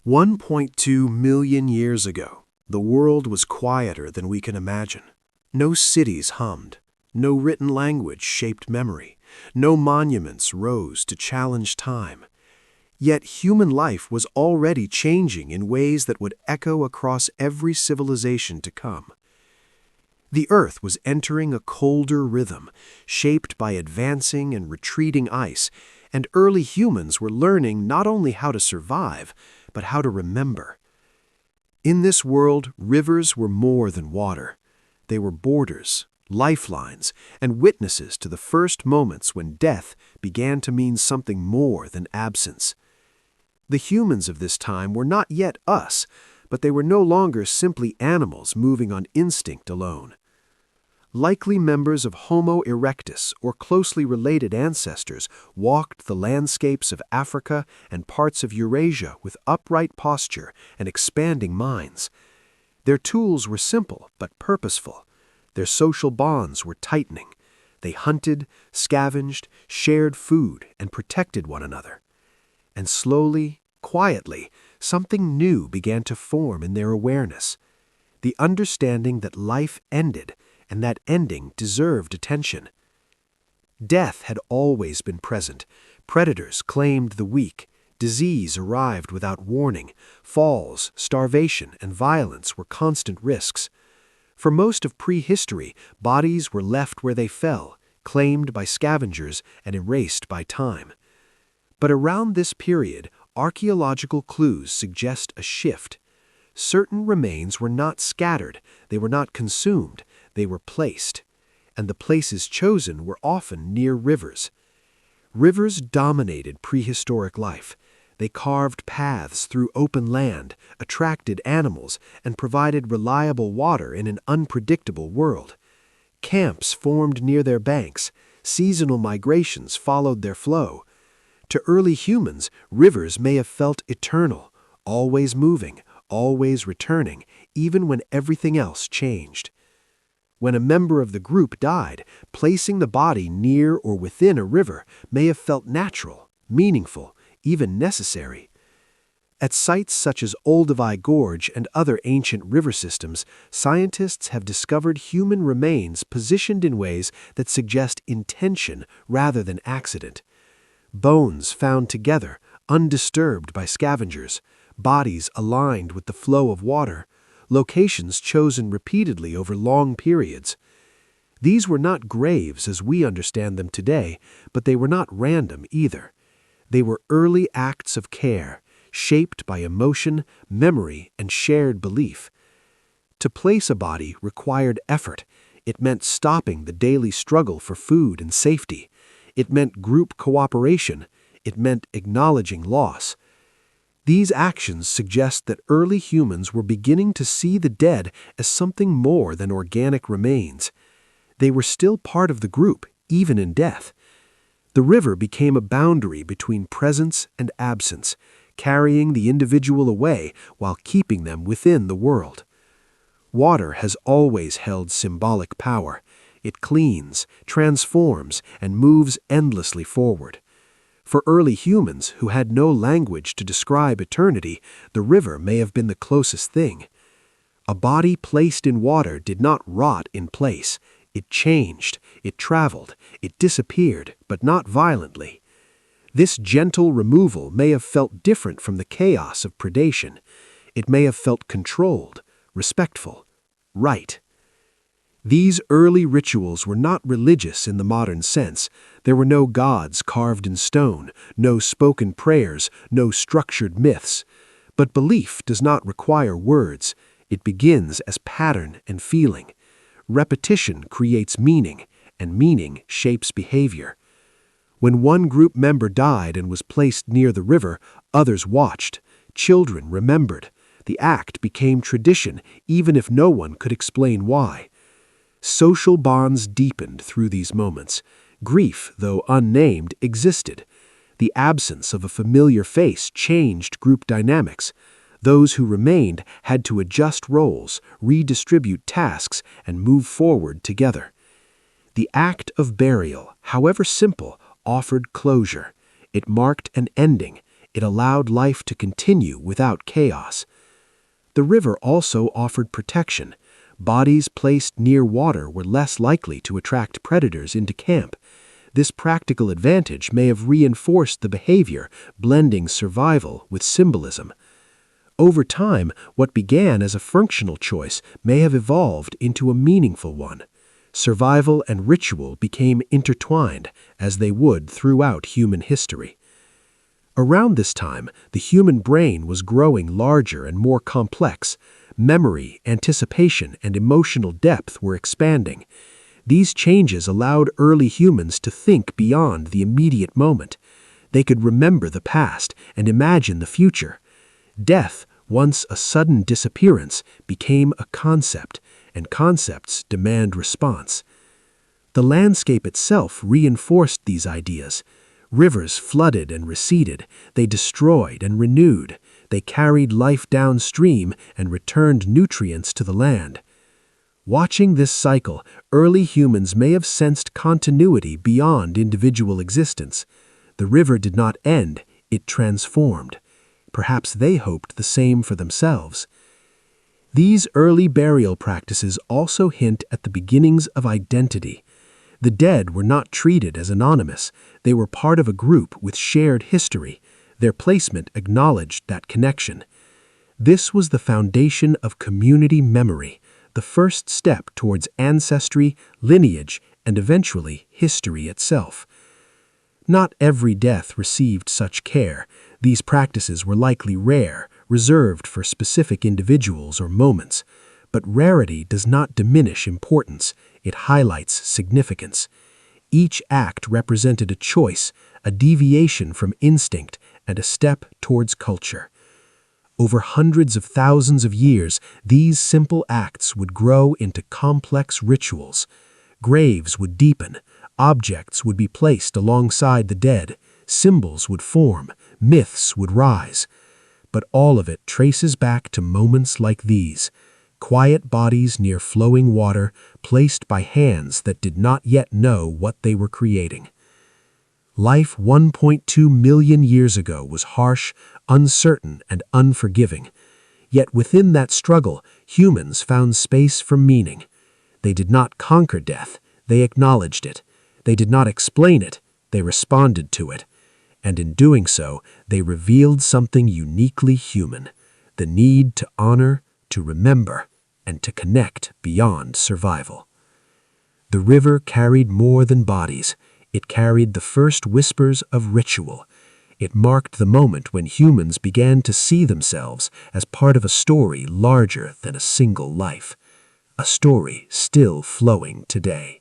1.2 million years ago, the world was quieter than we can imagine. No cities hummed, no written language shaped memory, no monuments rose to challenge time. Yet human life was already changing in ways that would echo across every civilization to come. The Earth was entering a colder rhythm, shaped by advancing and retreating ice, and early humans were learning not only how to survive, but how to remember. In this world, rivers were more than water. They were borders, lifelines, and witnesses to the first moments when death began to mean something more than absence. The humans of this time were not yet us, but they were no longer simply animals moving on instinct alone. Likely members of Homo erectus, or closely related ancestors, walked the landscapes of Africa and parts of Eurasia with upright posture and expanding minds. Their tools were simple but purposeful. Their social bonds were tightening. They hunted, scavenged, shared food, and protected one another. And slowly, quietly, something new began to form in their awareness. The understanding that life ended, and that ending deserved attention. Death had always been present. Predators claimed the weak. Disease arrived without warning. Falls, starvation, and violence were constant risks. For most of prehistory, bodies were left where they fell, claimed by scavengers and erased by time. But around this period, archaeological clues suggest a shift. Certain remains were not scattered, they were not consumed, they were placed. And the places chosen were often near rivers. Rivers dominated prehistoric life. They carved paths through open land, attracted animals, and provided reliable water in an unpredictable world. Camps formed near their banks. Seasonal migrations followed their flow. To early humans, rivers may have felt eternal, always moving, always returning, even when everything else changed. When a member of the group died, placing the body near or within a river may have felt natural, meaningful, even necessary. At sites such as Olduvai Gorge and other ancient river systems, scientists have discovered human remains positioned in ways that suggest intention rather than accident. Bones found together, undisturbed by scavengers, bodies aligned with the flow of water, locations chosen repeatedly over long periods. These were not graves as we understand them today, but they were not random either. They were early acts of care, shaped by emotion, memory, and shared belief. To place a body required effort. It meant stopping the daily struggle for food and safety. It meant group cooperation. It meant acknowledging loss. These actions suggest that early humans were beginning to see the dead as something more than organic remains. They were still part of the group, even in death. The river became a boundary between presence and absence, carrying the individual away while keeping them within the world. Water has always held symbolic power. It cleans, transforms, and moves endlessly forward. For early humans who had no language to describe eternity, the river may have been the closest thing. A body placed in water did not rot in place. It changed, it traveled, it disappeared, but not violently. This gentle removal may have felt different from the chaos of predation. It may have felt controlled, respectful, right. These early rituals were not religious in the modern sense. There were no gods carved in stone, no spoken prayers, no structured myths. But belief does not require words. It begins as pattern and feeling. Repetition creates meaning, and meaning shapes behavior. When one group member died and was placed near the river, others watched. Children remembered. The act became tradition, even if no one could explain why. Social bonds deepened through these moments. Grief, though unnamed, existed. The absence of a familiar face changed group dynamics. Those who remained had to adjust roles, redistribute tasks, and move forward together. The act of burial, however simple, offered closure. It marked an ending. It allowed life to continue without chaos. The river also offered protection. Bodies placed near water were less likely to attract predators into camp. This practical advantage may have reinforced the behavior, blending survival with symbolism. Over time, what began as a functional choice may have evolved into a meaningful one. Survival and ritual became intertwined, as they would throughout human history. Around this time, the human brain was growing larger and more complex. Memory, anticipation, and emotional depth were expanding. These changes allowed early humans to think beyond the immediate moment. They could remember the past and imagine the future. Death, once a sudden disappearance, became a concept, and concepts demand response. The landscape itself reinforced these ideas. Rivers flooded and receded, they destroyed and renewed, they carried life downstream and returned nutrients to the land. Watching this cycle, early humans may have sensed continuity beyond individual existence. The river did not end, it transformed. Perhaps they hoped the same for themselves. These early burial practices also hint at the beginnings of identity. The dead were not treated as anonymous. They were part of a group with shared history. Their placement acknowledged that connection. This was the foundation of community memory, the first step towards ancestry, lineage, and eventually history itself. Not every death received such care. These practices were likely rare, reserved for specific individuals or moments. But rarity does not diminish importance, it highlights significance. Each act represented a choice, a deviation from instinct, and a step towards culture. Over hundreds of thousands of years, these simple acts would grow into complex rituals. Graves would deepen, objects would be placed alongside the dead, symbols would form, myths would rise. But all of it traces back to moments like these. Quiet bodies near flowing water, placed by hands that did not yet know what they were creating. Life 1.2 million years ago was harsh, uncertain, and unforgiving. Yet within that struggle, humans found space for meaning. They did not conquer death, they acknowledged it. They did not explain it, they responded to it. And in doing so, they revealed something uniquely human, the need to honor, to remember, and to connect beyond survival. The river carried more than bodies. It carried the first whispers of ritual. It marked the moment when humans began to see themselves as part of a story larger than a single life, a story still flowing today.